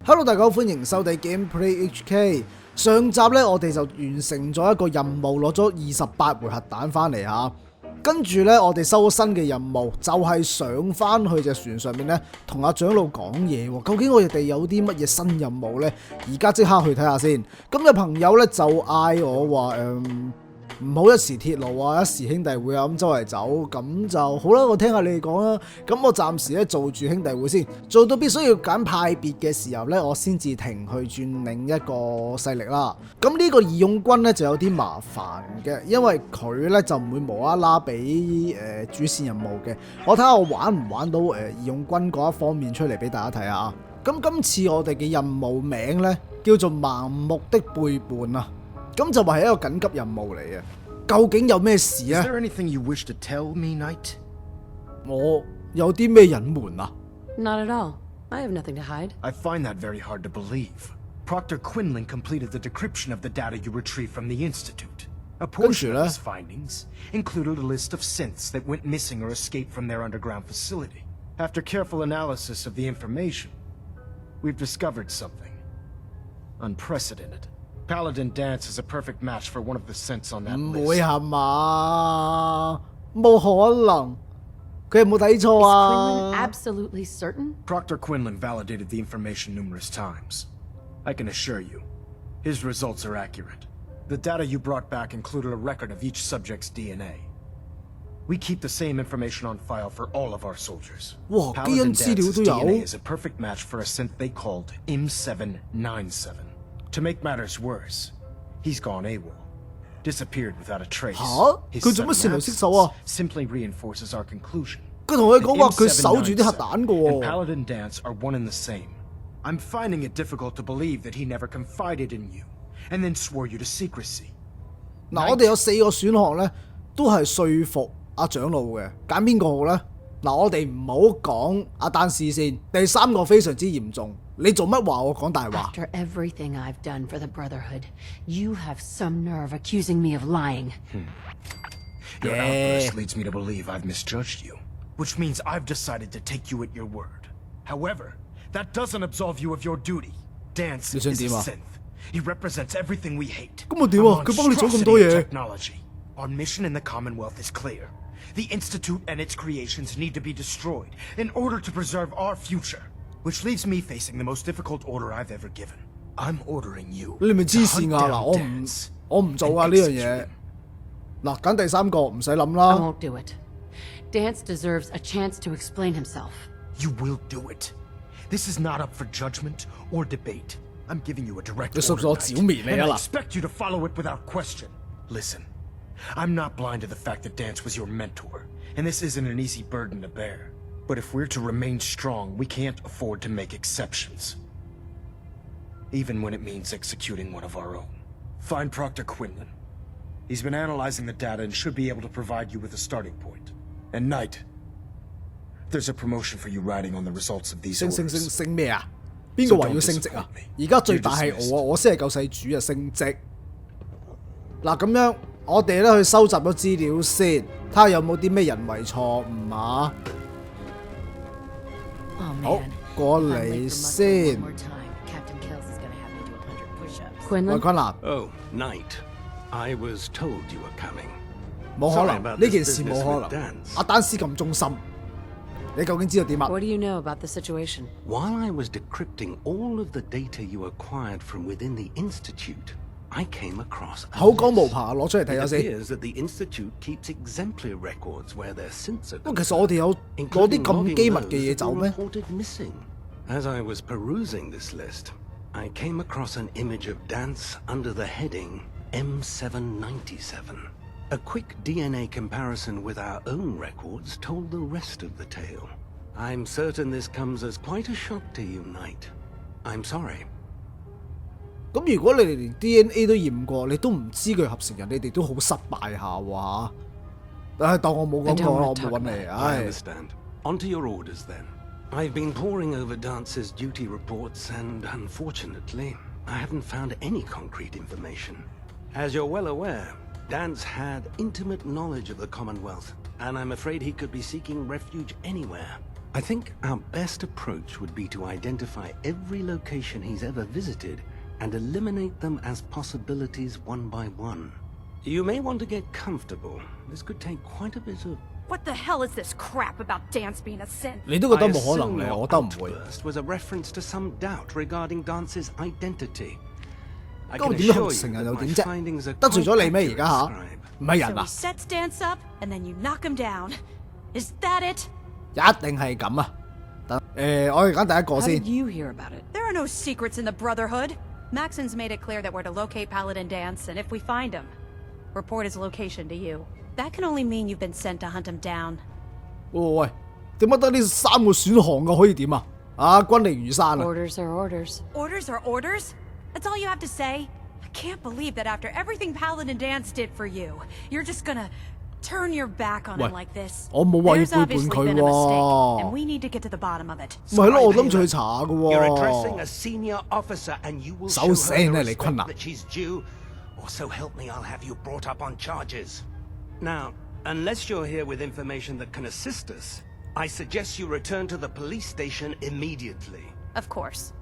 Hello， 大家好，歡迎收睇 Gameplay HK。上集咧，我哋就完成咗一個任務，攞咗28枚核彈翻嚟吓。跟住咧，我哋收咗新嘅任務，就係上翻去隻船上面咧，同阿長老講嘢喎。究竟我哋有啲乜嘢新任務咧？而家即刻去睇下先。咁有朋友咧就嗌我話唔好一時鐵路啊，一時兄弟會啊，咁周圍走，咁就好啦。我聽下你哋講啦。咁我暫時咧做住兄弟會先，做到必須要揀派別嘅時候咧，我先至停去轉另一個勢力啦。咁呢個義勇軍咧就有啲麻煩嘅，因為佢咧就唔會無啦啦俾主線任務嘅。我睇下我玩唔玩到義勇軍嗰一方面出嚟俾大家睇下。咁今次我哋嘅任務名咧叫做盲目的背叛啊。咁就話係一個緊急任務嚟嘅，究竟有咩事咧？ Is there anything you wish to tell me, Knight? 我有啲咩隱瞞啊 Not at all. I have nothing to hide. I find that very hard to believe. Proctor Quinlan completed the decryption of the data you retrieved from the Institute. A portion of his findings included a list of synths that went missing or escaped from their underground facility. After careful analysis of the information, we've discovered something unprecedented.Paladin Dance is a perfect match for one of the synths on that list. 唔會係嘛？冇可能，佢有冇睇錯啊 Is Quinlan absolutely certain? Proctor Quinlan validated the information numerous times. I can assure you, his results are accurate. The data you brought back included a record of each subject's DNA. We keep the same information on file for all of our soldiers. 哇，基因資料都有。 DNA is a perfect match for a synth they called M797.To make matters worse, he's gone AWOL, disappeared without a trace. 嚇？佢做乜善良識手啊？ Simply reinforces our conclusion. 佢同佢講話佢守住啲核彈㗎喎。 And Paladin Dance are one and the same. I'm finding it difficult to believe that he never confided in you, and then swore you to secrecy. 嗱，我哋有4個選項咧，都係說服阿長老嘅，揀邊個好咧？嗱，我哋唔好講阿丹斯先，第3個非常之嚴重。你做乜話我講大話 After everything I've done for the Brotherhood, you have some nerve accusing me of lying. Your outburst leads me to believe I've misjudged you, which means I've decided to take you at your word. However, that doesn't absolve you of your duty. Dance is a synth. He represents everything we hate. 咁我點啊？佢幫你做咁多嘢。 Technology. Our mission in the Commonwealth is clear. The Institute and its creations need to be destroyed in order to preserve our future.Which leaves me facing the most difficult order I've ever given. I'm ordering you. 你咪黐線啊！嗱，我唔做啊呢樣嘢。嗱，揀第3個唔使諗啦。 I won't do it. Dance deserves a chance to explain himself. You will do it. This is not up for judgment or debate. I'm giving you a direct order, 你熟咗剿滅你啊 and I 啦 expect you to follow it without question. Listen, I'm not blind to the fact that Dance was your mentor, and this isn't an easy burden to bear.But if we're to remain strong, we can't afford to make exceptions. Even when it means executing one of our own. Find Proctor Quinlan. He's been analyzing the data and should be able to provide you with a starting point. And Knight, there's a promotion for you riding on the results of these orders. 升咩啊？邊個話要升職啊？而家最大係我啊！我先係救世主啊！升職。嗱咁樣，我哋咧去收集咗資料先，睇下有冇啲咩人為錯誤啊！ 好，過嚟先。喂，昆南。Oh, Knight, I was told you were coming. 冇可能，呢件事冇可能。阿丹斯咁忠心，你究竟知道點啊 What do you know about the situation? While I was decrypting all of the data you acquired from within the Institute,I came across 口講無憑，攞出嚟睇下先。 appears that the Institute keeps exemplary records where their synths are 其實我哋有攞啲咁機密嘅嘢走咩？ reported missing. As I was perusing this list, I came across an image of Dance under the heading M797. A quick DNA comparison with our own records told the rest of the tale. I'm certain this comes as quite a shock to you, Knight. I'm sorry.咁如果你哋連 DNA 都驗過，你都唔知佢合成人，你哋都好失敗下喎。當我冇講過啦，我冇揾你。I understand. On to your orders then. I've been poring over Dance's duty reports, and unfortunately, I haven't found any concrete information. As you're well aware, Dance had intimate knowledge of the Commonwealth, and I'm afraid he could be seeking refuge anywhere. I think our best approach would be to identify every location he's ever visited and eliminate them as possibilities one by one. You may want to get comfortable. This could take quite a bit of... What the hell is this crap about Dance being a synth? 你都覺得 I 冇可能 assume 咧， your 我覺得唔會。 outburst was a reference to some doubt regarding Dance's identity. I 咁 can 點解 assure 成 you 人 that 又 my 點啫？ findings are 得罪 quite 咗你咩？而 accurate, 家吓， Scribe. 唔係 So 人 he 啊， sets Dance up, and then you knock him down. Is that it? 一定係咁啊！等我哋揀第一個 How 先 did。you hear about it? There are no secrets in the Brotherhood. Maxon's made it clear that we're to locate Paladin Dance, and if we find him, report his location to you. That can only mean you've been sent to hunt him down. 喂，點解得呢3個選項嘅可以點啊？啊，軍令如山啊！ Orders are orders. Orders are orders? That's all you have to say? I can't believe that after everything Paladin Dance did for you, you're just gonna turn your back on him like this. 我冇話要 There's 背叛 obviously 佢 been a mistake, and 喎。 we need to get to the bottom of it. 咪係咯，我諗住去查嘅 You're addressing 喎 a。senior officer, and you will 收 show her 聲 the 啊，你坤 respect 啊！ that she's due, or so help me, I'll have you brought up on charges. Now, unless you're here with information that can assist us, I suggest you return to the police station immediately. Of course.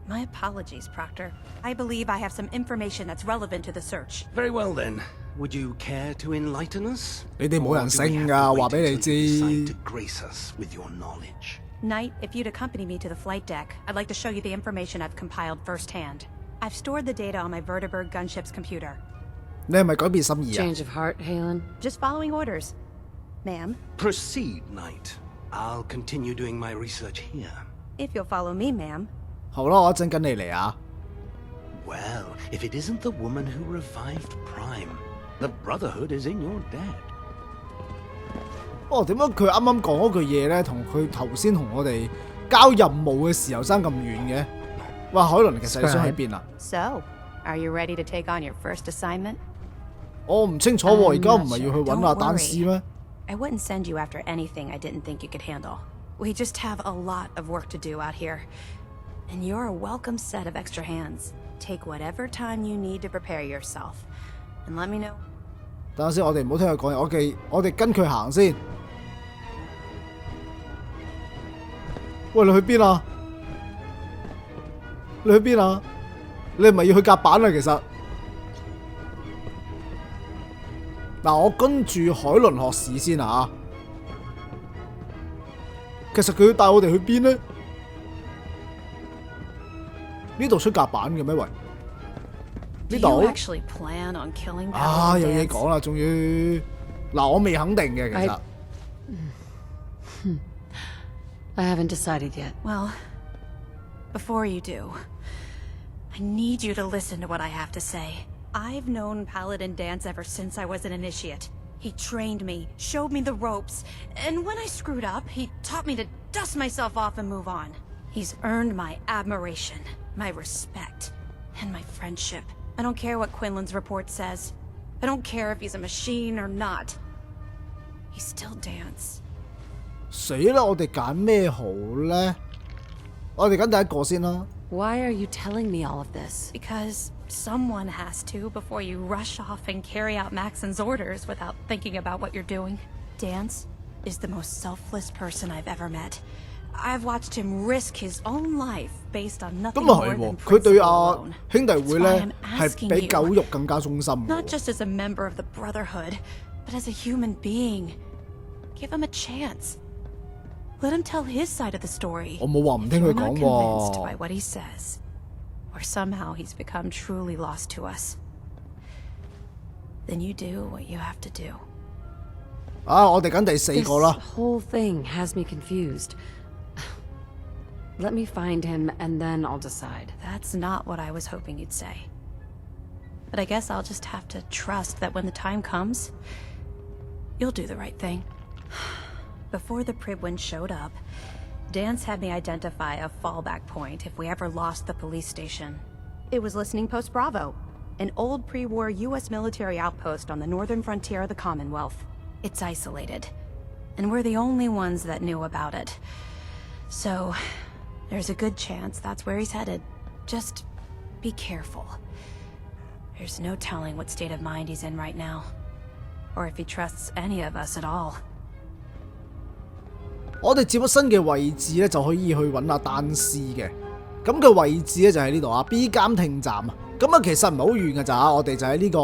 My apologies, Proctor. I believe I have some information that's relevant to the search. Very well then. Would you care to enlighten us? 你哋冇人 Or do we 性 have 㗎， to 話 wait 俾你 until you decide 知 to。grace us with your knowledge? Knight, if you'd accompany me to the flight deck, I'd like to show you the information I've compiled firsthand. I've stored the data on my Vertibird gunship's computer. 你係咪改變心意啊？ Change of heart, Halen. Just following orders. Ma'am, Proceed, Knight. I'll continue doing my research here. if you'll follow me, ma'am. 好啦，我一陣跟你嚟啊！ Well, if it isn't the woman who revived Prime, the Brotherhood is in your debt. 哦，點解佢啱啱講嗰句嘢咧，同佢頭先同我哋交任務嘅時候爭咁遠嘅？哇，海倫，其實你想去邊啊？ So, are you ready to take on your first assignment? 我唔清楚喎，而家 I'm 唔 not 係要 sure. 去揾阿丹斯咩？ I wouldn't send you after anything I didn't think you could handle. We just have a lot of work to do out here. And you're a welcome set of extra hands. Take whatever time you need to prepare yourself. And let me know. 等下先，我哋唔好聽佢講嘢，我哋跟佢行先。喂，你去邊啊？你去邊啊？你係咪要去甲板啊？其實，嗱，我跟住海倫學士先啊。其實佢要帶我哋去邊呢？呢度出甲板嘅咩？喂， Do 呢 you 度 actually plan on killing 啊， Paladin 有嘢 Dance? 講啦，終於。嗱，我未肯定嘅，其實。 I haven't decided yet. Well, before you do, I need you to listen to what I have to say. I've known Paladin Dance ever since I was an initiate. He trained me, showed me the ropes, and when I screwed up, he taught me to dust myself off and move on. He's earned my admiration, my respect, and my friendship. I don't care what Quinlan's report says. I don't care if he's a machine or not. He's still Dance. 死啦！我哋揀咩好咧？我哋揀第一個先啦。 Why are you telling me all of this? Because someone has to before you rush off and carry out Maxon's orders without thinking about what you're doing. Dance is the most selfless person I've ever met. I've watched him risk his own life based on 咁 nothing 咪 more 係 than 喎，佢對 principle 阿 alone. 兄弟會 That's why 咧 I'm 係 asking 比 you, 狗肉更加忠心嘅 not 喎。 just as a member of the Brotherhood, but as a human being. Give him a chance. Let him tell his side of the story. 我冇話唔聽佢 If you're not 講 convinced by 喎。 what he says, or somehow he's become truly lost to us, then you do what you have to do. 啊，我哋揀第四 This 個啦。 whole thing has me confused. Let me find him and then I'll decide. That's not what I was hoping you'd say. But I guess I'll just have to trust that when the time comes, you'll do the right thing. Before the Pribwin showed up, Dance had me identify a fallback point if we ever lost the police station. It was Listening Post Bravo, an old pre-war US military outpost on the northern frontier of the Commonwealth. It's isolated, and we're the only ones that knew about it. So, there's a good chance that's where he's headed. Just be careful. There's no telling what state of mind he's in right now. or if he trusts any of us at all. 我哋接咗新嘅位置咧，就可以去揾阿丹斯嘅。咁嘅位置咧就喺呢度啊 ，B 監聽站啊。咁啊，其實唔係好遠㗎咋，我哋就喺呢個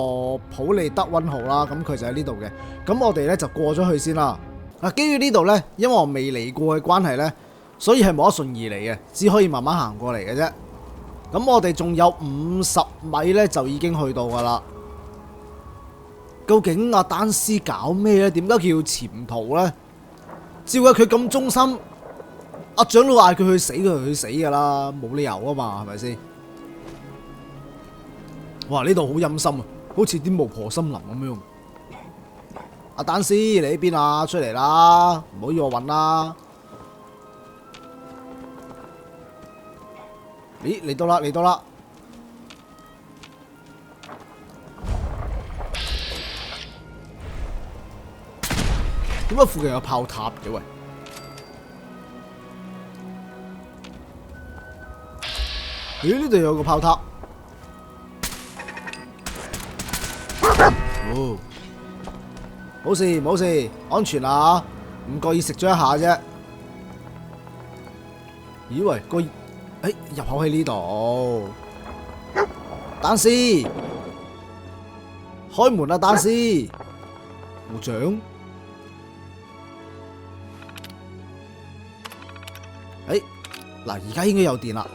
普利德溫號啦。咁佢就喺呢度嘅。咁我哋咧就過咗去先啦。嗱，基於呢度咧，因為我未嚟過嘅關係咧，所以係冇得順而嚟嘅，只可以慢慢行過嚟嘅啫。咁我哋仲有50米咧，就已經去到㗎啦。究竟阿丹斯搞咩咧？點解佢要潛逃咧？照計佢咁忠心，阿長老嗌佢去死，佢就去死㗎啦，冇理由啊嘛，係咪先？哇！呢度好陰森啊，好似啲巫婆森林咁樣。阿丹斯，你喺邊啊？出嚟啦，唔好要我揾啦。咦，嚟到啦，嚟到啦！點解附近有炮塔嘅喂？咦，呢度有個炮塔。哦，冇事冇事，安全啊！唔覺意食咗一下啫。咦喂，入口喺呢度。丹斯，開門啊！丹斯，部長。嗱，而家應該有電啦。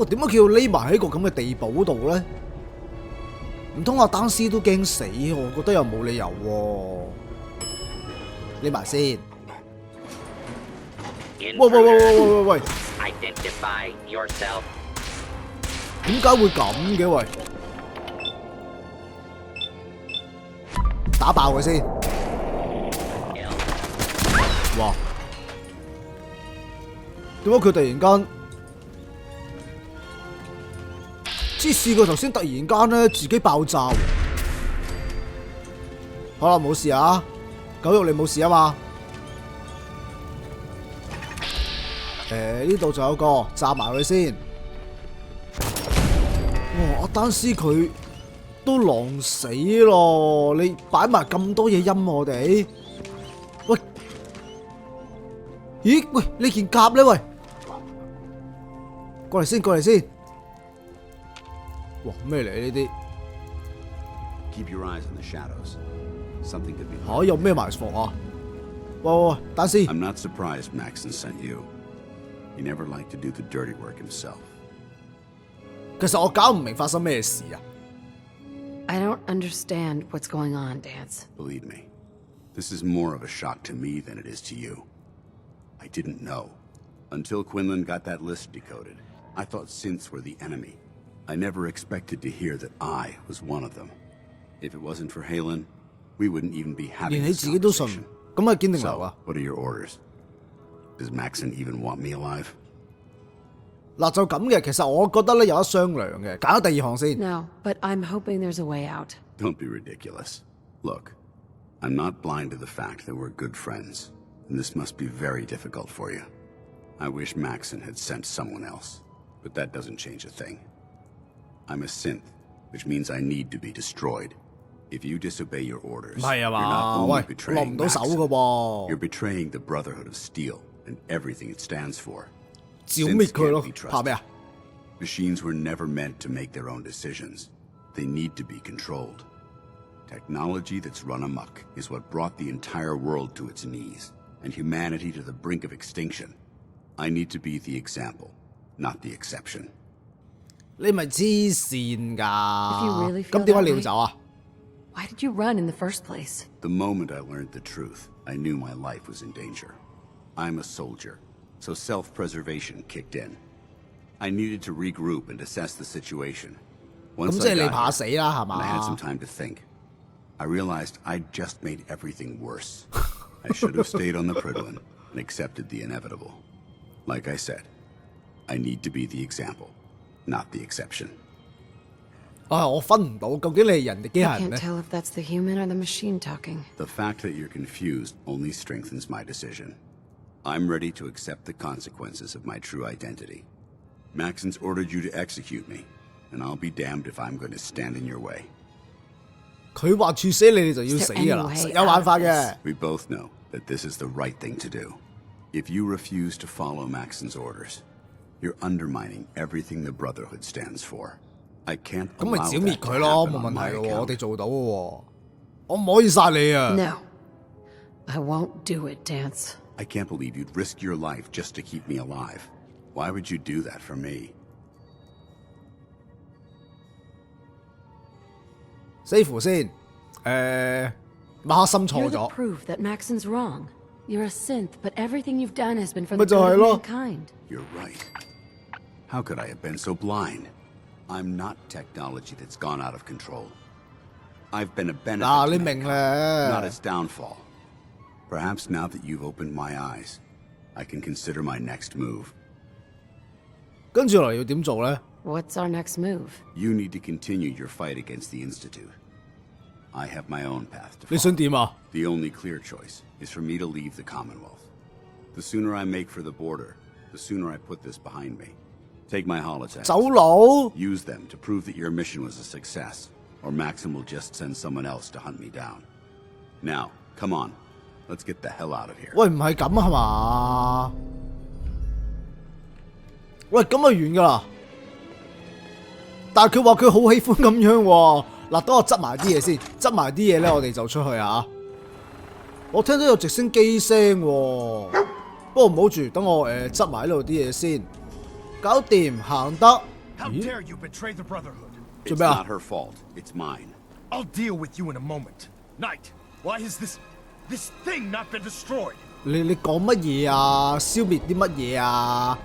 點解佢要匿埋喺個咁嘅地堡度咧？唔通阿丹斯都驚死？我覺得又冇理由喎。匿埋先。喂！點解會咁嘅喂？打爆佢先！哇！點解佢突然間？黐線個頭先突然間咧自己爆炸喎！好啦，冇事啊，狗肉你冇事啊嘛？呢度仲有個炸埋佢先。哇！阿丹斯佢都狼死咯！你擺埋咁多嘢陰我哋？喂！咦？喂！你件甲咧？喂！過嚟先，過嚟先。哇！咩嚟呢啲？ Keep your eyes on the shadows. Something could be. 嚇！有咩埋伏啊？喂，丹斯。I'm not surprised Maxon sent you. He never liked to do the dirty work himself. 其實我搞唔明發生咩事啊！ I don't understand what's going on, Dance. Believe me, this is more of a shock to me than it is to you. I didn't know. Until Quinlan got that list decoded, I thought synths were the enemy. I never expected to hear that I was one of them. If it wasn't for Halen, we wouldn't even be having 連你 this 自己都信， conversation. 咁係堅定流 So, 啊！ what are your orders? Does Maxon even want me alive? 嗱就咁嘅，其實我覺得咧有得商量嘅，揀咗第二項先。 No, but I'm hoping there's a way out. Don't be ridiculous. Look, I'm not blind to the fact that we're good friends, and this must be very difficult for you. I wish Maxon had sent someone else, but that doesn't change a thing. I'm a synth, which means I need to be destroyed. If you disobey your orders, 唔係啊 you're not 嘛？ only 喂，落 betraying 唔到手 Maxon, 噶噃， you're betraying the Brotherhood of Steel and everything it stands for. 照滅 Synths 佢咯 can't be，怕咩 trusted. 啊？ Machines were never meant to make their own decisions. They need to be controlled. Technology that's run amok is what brought the entire world to its knees, and humanity to the brink of extinction. I need to be the example, not the exception. 你咪黐線 If you 㗎！ really feel 咁點解 that 你要 way- 走啊？ Why did you run in the first place? The moment I learned the truth, I knew my life was in danger. I'm a soldier, so self-preservation kicked in. I needed to regroup and assess the situation. 咁 Once 即 I 係你 got 怕 here, 死啦，係 and I had some 嘛？ time to think, I realized I'd just made everything worse. I should have stayed on the Pridlin and accepted the inevitable. Like I said, I need to be the example, not the exception. 我分唔到究竟你係人定機 I 械人 can't 咧？ tell if that's the human or the machine talking. The fact that you're confused only strengthens my decision. I'm ready to accept the consequences of my true identity. Maxon's ordered you to execute me, and I'll be damned if I'm going to stand in your way. 佢話處死你，你就要死㗎啦，實有辦法嘅。We both know that this is the right thing to do. If you refuse to follow Maxon's orders, you're undermining everything the Brotherhood stands for. I can't 咁咪 allow 剿滅 that to 佢咯， happen 冇 on 問 my 題嘅喎，我 account. 哋做到嘅喎。我唔可以殺你啊！ No. I won't do it, Dance. I can't believe you'd risk your life just to keep me alive. Why would you do that for me? 死符先，馬克心 You're 錯 the 咗， proof that Maxon's wrong. You're a synth, but everything you've done has been for Mà the good trời of lo. mankind. You're right. How could I have been so blind? I'm not technology that's gone out of control. I've been a benefit 嗱 to 你明 mankind, not 咧 its downfall. Perhaps now that you've opened my eyes, I can consider my next move. 跟住落嚟要點做咧？ What's our next move? You need to continue your fight against the Institute. I have my own path to 你想 follow. 點啊？ The only clear choice is for me to leave the Commonwealth. The sooner I make for the border, the sooner I put this behind me. Take my holotags. 走佬？ Use them to prove that your mission was a success, or Maxim will just send someone else to hunt me down. Now, come on. Let's get the hell out of here. 喂，唔係咁係嘛？喂，咁就完㗎啦。但係佢話佢好喜歡咁樣喎。嗱，等我執埋啲嘢先，執埋啲嘢咧，我哋就出去啊！我聽到有直升機聲喎，不過唔好住，等我執埋呢度啲嘢先，搞掂行得。 How 咦？ dare you betray the Brotherhood? It's Jabal. not her fault. It's mine. I'll deal with you in a moment. Knight, why has this thing not been destroyed? 你講乜嘢啊？消滅啲乜嘢啊？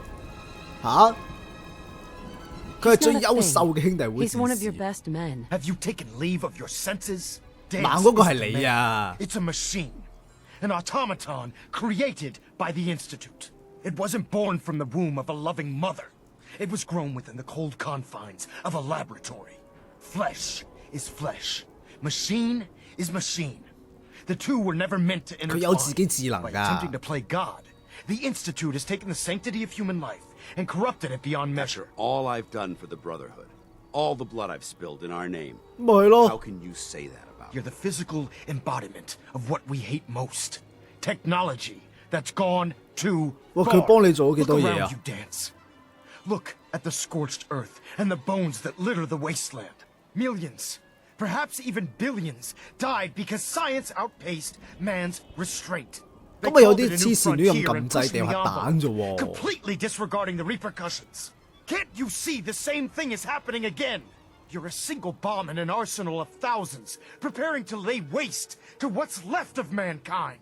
吓？佢係 He's 最 not a 優 thing. 秀嘅兄弟會 He's one of 戰 your 士。 best men. Have you taken leave of your senses? Dance 盲嗰個 is 係 the 你 man. 啊！ It's a machine, an automaton created by the Institute. It wasn't born from the womb of a loving mother. It was grown within the cold confines of a laboratory. Flesh is flesh. Machine is machine. The two were never meant to 佢有自己智 intertwine. 能 By 㗎。 attempting to play God, the Institute has taken the sanctity of human life and corrupted it beyond measure. All I've done for the Brotherhood, all the blood I've spilled in our name. 咪係 How 咯， can you say that about You're me? the physical embodiment of what we hate most. Technology that's gone too 喂 far. 佢幫你做咗幾 Look 多嘢 around 啊 you, Dance. Look at the scorched earth and the bones that litter the wasteland. Millions, perhaps even billions, died because science outpaced man's restraint. They 咁咪有 called 啲 it a 黐 new 線亂咁 frontier 撳 and 掣 pushing 掉 the 核彈啫 envelope, 喎。 completely disregarding the repercussions. Can't you see the same thing is happening again? You're a single bomb in an arsenal of thousands, preparing to lay waste to what's left of mankind.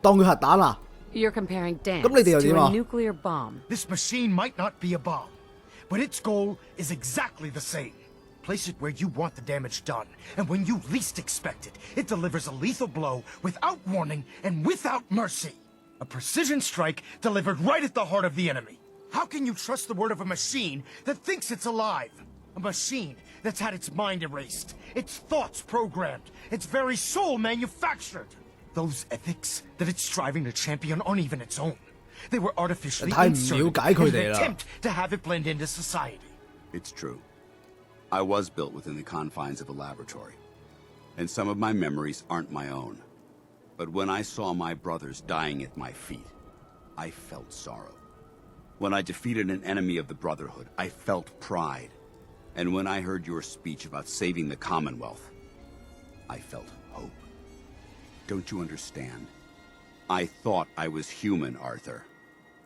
當佢核彈啊！ You're comparing Dance 咁你哋又 to 點啊？ a nuclear bomb. This machine might not be a bomb, but its goal is exactly the same. Place it where you want the damage done, and when you least expect it, it delivers a lethal blow without warning and without mercy. A precision strike delivered right at the heart of the enemy. How can you trust the word of a machine that thinks it's alive? A machine that's had its mind erased, its thoughts programmed, its very soul manufactured. Those ethics that it's striving to champion aren't even its own. They were artificially 太唔了 inserted 解佢 in 哋 an 啦。 attempt to have it blend into society. It's true. I was built within the confines of a laboratory, and some of my memories aren't my own. But when I saw my brothers dying at my feet, I felt sorrow. When I defeated an enemy of the Brotherhood, I felt pride. And when I heard your speech about saving the Commonwealth, I felt hope. Don't you understand? I thought I was human, Arthur.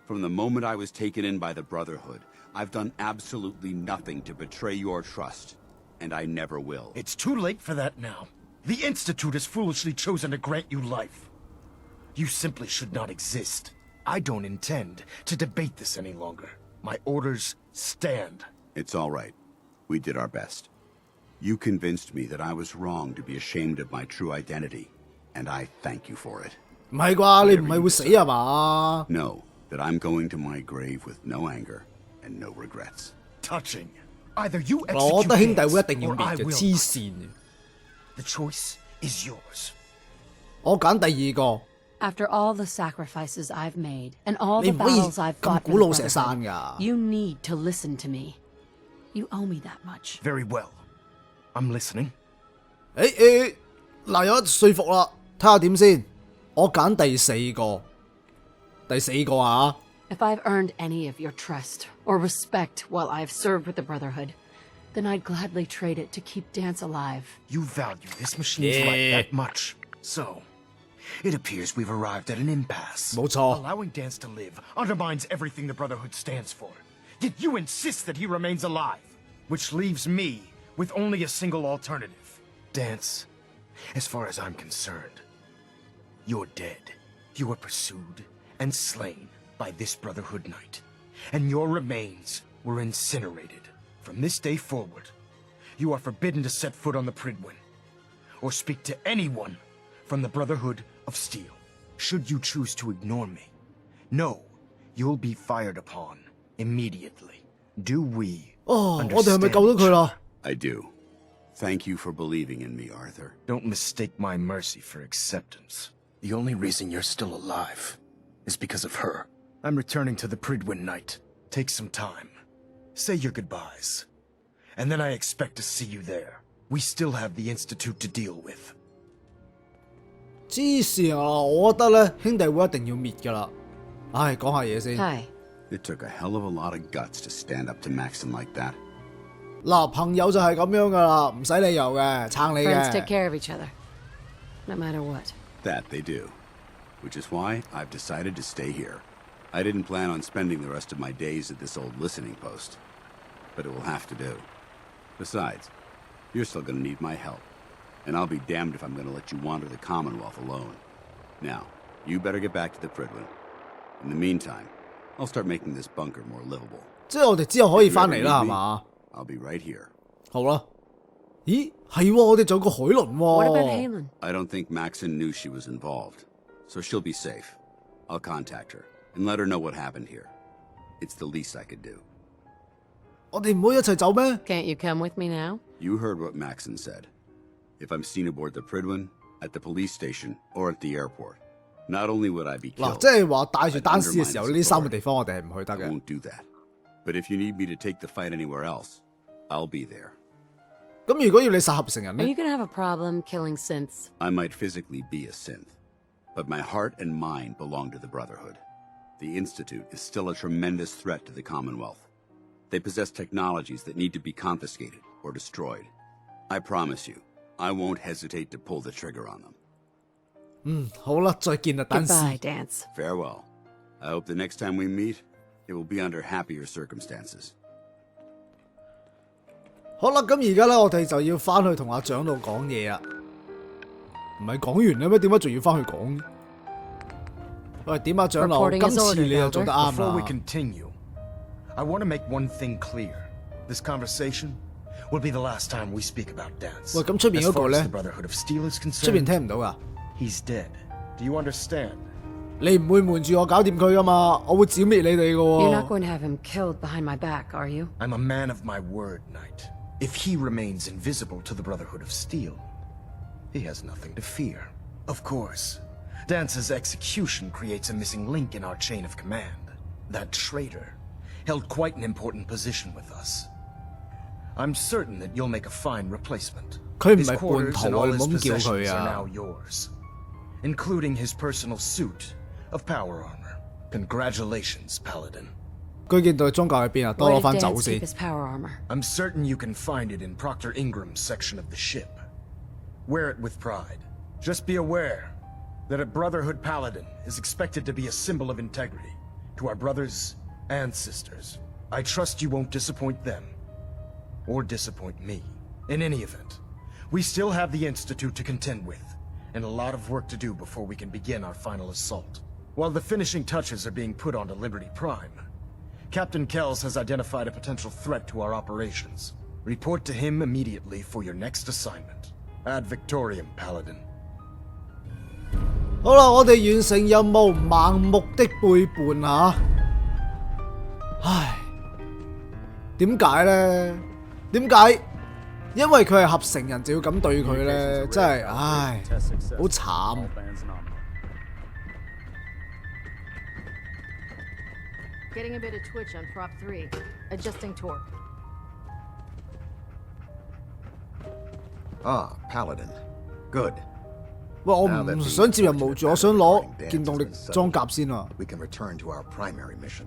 From the moment I was taken in by the Brotherhood, I've done absolutely nothing to betray your trust, and I never will. It's too late for that now. The Institute has foolishly chosen to grant you life. You simply should not exist. I don't intend to debate this any longer. My orders stand. It's all right. We did our best. You convinced me that I was wrong to be ashamed of my true identity, and I thank you for it. 唔係啩？你唔係會死啊嘛？ Know that I'm going to my grave with no anger and no regrets. Touching. Either you 我覺得兄 execute 弟會一 Dance, 定要 or I 滅嘅， will 黐線嘅。 The choice is yours. 我揀第二個， After all the sacrifices I've made and all the 你唔可以 battles I've 咁 fought 古 in 老 the 蛇山 Brotherhood, 㗎。 you need to listen to me. You owe me that much. Very well. I'm listening. 嗱有得說服啦，睇下點先。我揀第四個，第四個啊。 If I've earned any of your trust or respect while I've served with the Brotherhood, then I'd gladly trade it to keep Dance alive. You value this machine's life that much. So, it appears we've arrived at an impasse. 冇錯。 Allowing Dance to live undermines everything the Brotherhood stands for. Yet you insist that he remains alive, which leaves me with only a single alternative. Dance, as far as I'm concerned, you're dead. You were pursued and slain by this Brotherhood Knight, and your remains were incinerated. From this day forward, you are forbidden to set foot on the Pridwin, or speak to anyone from the Brotherhood of Steel. Should you choose to ignore me, know you'll be fired upon immediately. Do we 我哋係咪 understand? 救到佢啦？ I do. Thank you for believing in me, Arthur. Don't mistake my mercy for acceptance. The only reason you're still alive is because of her. I'm returning to the Pridwin Knight. Take some time. Say your goodbyes. And then I expect to see you there. We still have the Institute to deal with. 黐線啊！我覺得咧，兄弟會一定要滅㗎啦。唉，講下嘢先。 Hi. It took a hell of a lot of guts to stand up to Maxim like that. 嗱，朋友就係咁樣㗎啦，唔使理由嘅，撐你 Friends take 嘅。 care of each other, no matter what. That they do. Which is why I've decided to stay here. I didn't plan on spending the rest of my days at this old listening post. But it will have to do. Besides, you're still gonna need my help. And I'll be damned if I'm gonna let you wander the Commonwealth alone. Now, you better get back to the Pridwin. In the meantime, I'll start making this bunker more livable. 即係我哋之後可以 If you 翻 ever 嚟啦， need 係 me, 嘛？ I'll be right here. 好啦。咦，係喎，我哋仲有個海倫 What about 喎。 Halen? I don't think Maxon knew she was involved, so she'll be safe. I'll contact her and let her know what happened here. It's the least I could do. 我哋唔可以一齊走咩？ Can't you come with me now? You heard what Maxon said. If I'm seen aboard the Pridwin, at the police station, or at the airport, not only would I be 嗱， killed, 即係話帶住 I'd 單絲嘅時候， undermine 呢 its 三個 authority. 地方我哋係唔去得 I 嘅。 won't do that. But if you need me to take the fight anywhere else, I'll be there. 咁如果要你殺合成人 Are you 咧？ gonna have a problem killing synths? I might physically be a synth, but my heart and mind belong to the Brotherhood. The Institute is still a tremendous threat to the Commonwealth. They possess technologies that need to be confiscated or destroyed. I promise you, I won't hesitate to pull the trigger on them. 好啦，再見啦，單 Goodbye, 絲。 Dance. Farewell. I hope the next time we meet, it will be under happier circumstances. 好啦，咁而家咧，我哋就要翻去同阿長老講嘢啊。唔係講完啦咩？點解仲要翻去講？喂，點啊，長老？ Reporting 今 is 次 ordered, 你又做得啱 Before we 啦。 continue, I want to make one thing clear. This conversation will be the last time we speak about Dance. 喂，咁出邊 As 嗰個 far as 咧？ the Brotherhood of Steel is 出邊 concerned, 聽唔到噶。 he's dead. Do you understand? 你唔會瞞住我搞掂佢噶嘛？我會剿滅你哋噶 You're not 喎。 going to have him killed behind my back, are you? I'm a man of my word, Knight. If he remains invisible to the Brotherhood of Steel, he has nothing to fear. Of course, Dance's execution creates a missing link in our chain of command. That traitor held quite an important position with us. I'm certain that you'll make a fine replacement. 佢唔 His 係叛 quarters 徒 and 啊！ all 你 his 唔好咁叫 possessions 佢 are 啊！ now yours, including his personal suit of power armor. Congratulations, Paladin. 佢件代裝甲喺邊啊？等 Where 我 did 翻走 Dance 先 keep。his power armor? I'm certain you can find it in Proctor Ingram's section of the ship. Wear it with pride. Just be aware that a Brotherhood Paladin is expected to be a symbol of integrity to our brothers and sisters. I trust you won't disappoint them, or disappoint me. In any event, we still have the Institute to contend with, and a lot of work to do before we can begin our final assault. While the finishing touches are being put onto Liberty Prime, Captain Kells has identified a potential threat to our operations. Report to him immediately for your next assignment. Ad Victoriam, Paladin. 好啦，我哋完成任務，盲目的背叛啊！唉，點解咧？點解？因為佢係合成人就要咁對佢咧，真係唉，好慘。Getting a bit of twitch on prop 3. Adjusting torque. Ah, Paladin. Good. 喂，我唔想接任務住，我想攞電動力裝甲先啊！ We can return to our primary mission.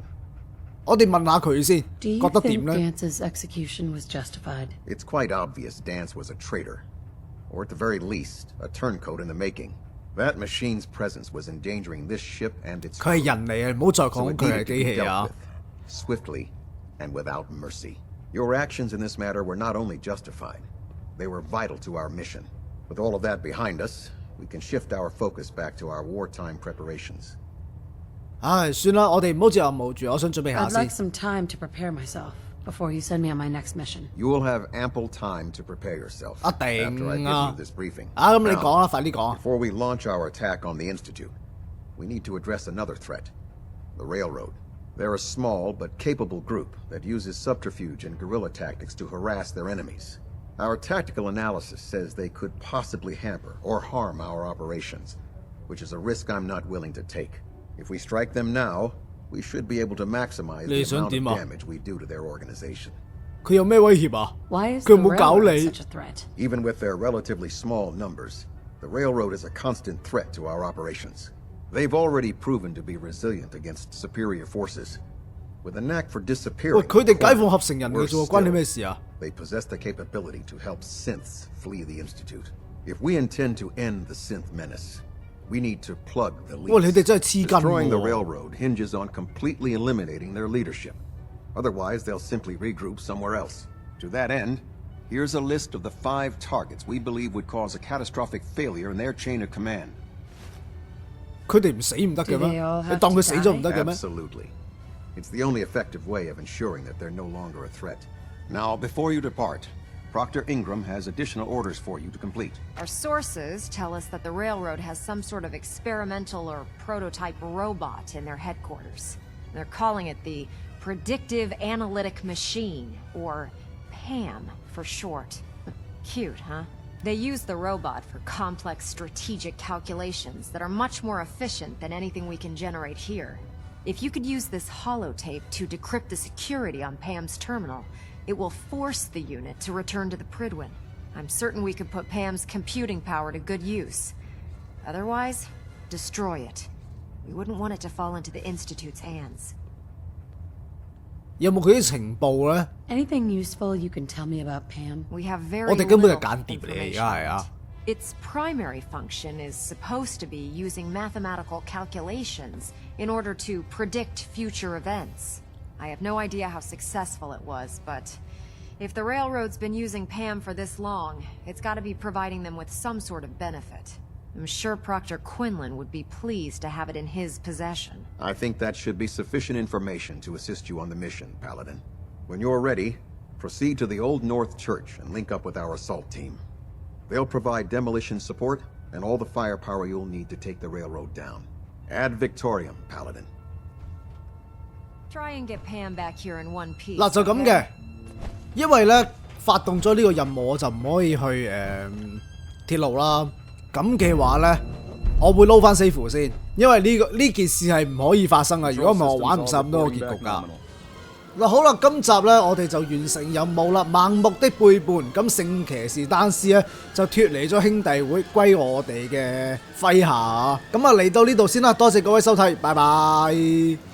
我哋問下佢先， Do you 覺得 think 點咧？ Dance's execution was justified? It's quite obvious Dance was a traitor. Or at the very least, a turncoat in the making. That machine's presence was endangering this ship and its 佢係人嚟嘅，唔好再 so 講 it 佢 needed 係 to 機 be 器 dealt 啊！ with, swiftly and without mercy. Your actions in this matter were not only justified, they were vital to our mission. With all of that behind us, we can shift our focus back to our wartime preparations. 唉，算啦，我哋唔好接任務住，我想準備下 I'd 先 like。some time to prepare myself before you send me on my next mission. You will have ample time to prepare yourself 啊 after I 定 give 啊 you this briefing. 啊，咁你 Now, 講啦，快啲講。 before we launch our attack on the Institute, we need to address another threat, the Railroad. They're a small but capable group that uses subterfuge and guerrilla tactics to harass their enemies. Our tactical analysis says they could possibly hamper or harm our operations, which is a risk I'm not willing to take. If we strike them now, we should be able to maximize the 你想 amount 點 of 啊？ damage we do to their organization. 佢有咩威脅啊？ Why is 佢 the 有冇搞 railroad 你？ such a threat? Even with their relatively small numbers, the Railroad is a constant threat to our operations. They've already proven to be resilient against superior forces. With a knack for 喂， disappearing, 佢哋解放合成人嘅 worse 啫喎，關你 still, 咩事啊？ they possess the capability to help synths flee the Institute. If we intend to end the synth menace, we need to plug the 喂，你 leaks. 哋真係黐筋 Destroying the 喎！ Railroad hinges on completely eliminating their leadership. Otherwise, they'll simply regroup somewhere else. To that end, here's a list of the 5 targets we believe would cause a catastrophic failure in their chain of command. 佢哋唔死唔得嘅 Do 咩 they all？ have 你當佢 to 死咗唔得嘅咩？ Absolutely. It's the only effective way of ensuring that they're no longer a threat. Now, before you depart, Proctor Ingram has additional orders for you to complete. Our sources tell us that the railroad has some sort of experimental or prototype robot in their headquarters. They're calling it the Predictive Analytic Machine, or PAM for short. Cute, huh? They use the robot for complex strategic calculations that are much more efficient than anything we can generate here. If you could use this holotape to decrypt the security on Pam's terminal, it will force the unit to return to the Pridwin. I'm certain we could put Pam's computing power to good use. Otherwise, destroy it. We wouldn't want it to fall into the Institute's hands. 有冇佢啲情報咧？ Anything useful you can tell me about Pam? We have very 我哋根本係 little 間諜嚟，而 information 家係 on 啊 it.。Its primary function is supposed to be using mathematical calculations in order to predict future events. I have no idea how successful it was, but if the Railroad's been using Pam for this long, it's got to be providing them with some sort of benefit. I'm sure Proctor Quinlan would be pleased to have it in his possession. I think that should be sufficient information to assist you on the mission, Paladin. When you're ready, proceed to the Old North Church and link up with our assault team. They'll provide demolition support and all the firepower you'll need to take the railroad down. Ad Victoriam, Paladin. Try and get Pam back here in one piece. 嗱就咁 okay? 嘅，因為咧發動咗呢個任務，我就唔可以去鐵路啦。咁嘅話咧，我會撈翻 save 先，因為呢件事係唔可以發生嘅。如果唔係，我玩唔晒咁多個結局㗎。嗱好啦，今集咧我哋就完成任務啦，盲目的背叛。咁聖騎士丹斯咧就脫離咗兄弟會，歸我哋嘅麾下。咁啊嚟到呢度先啦，多謝各位收睇，拜拜。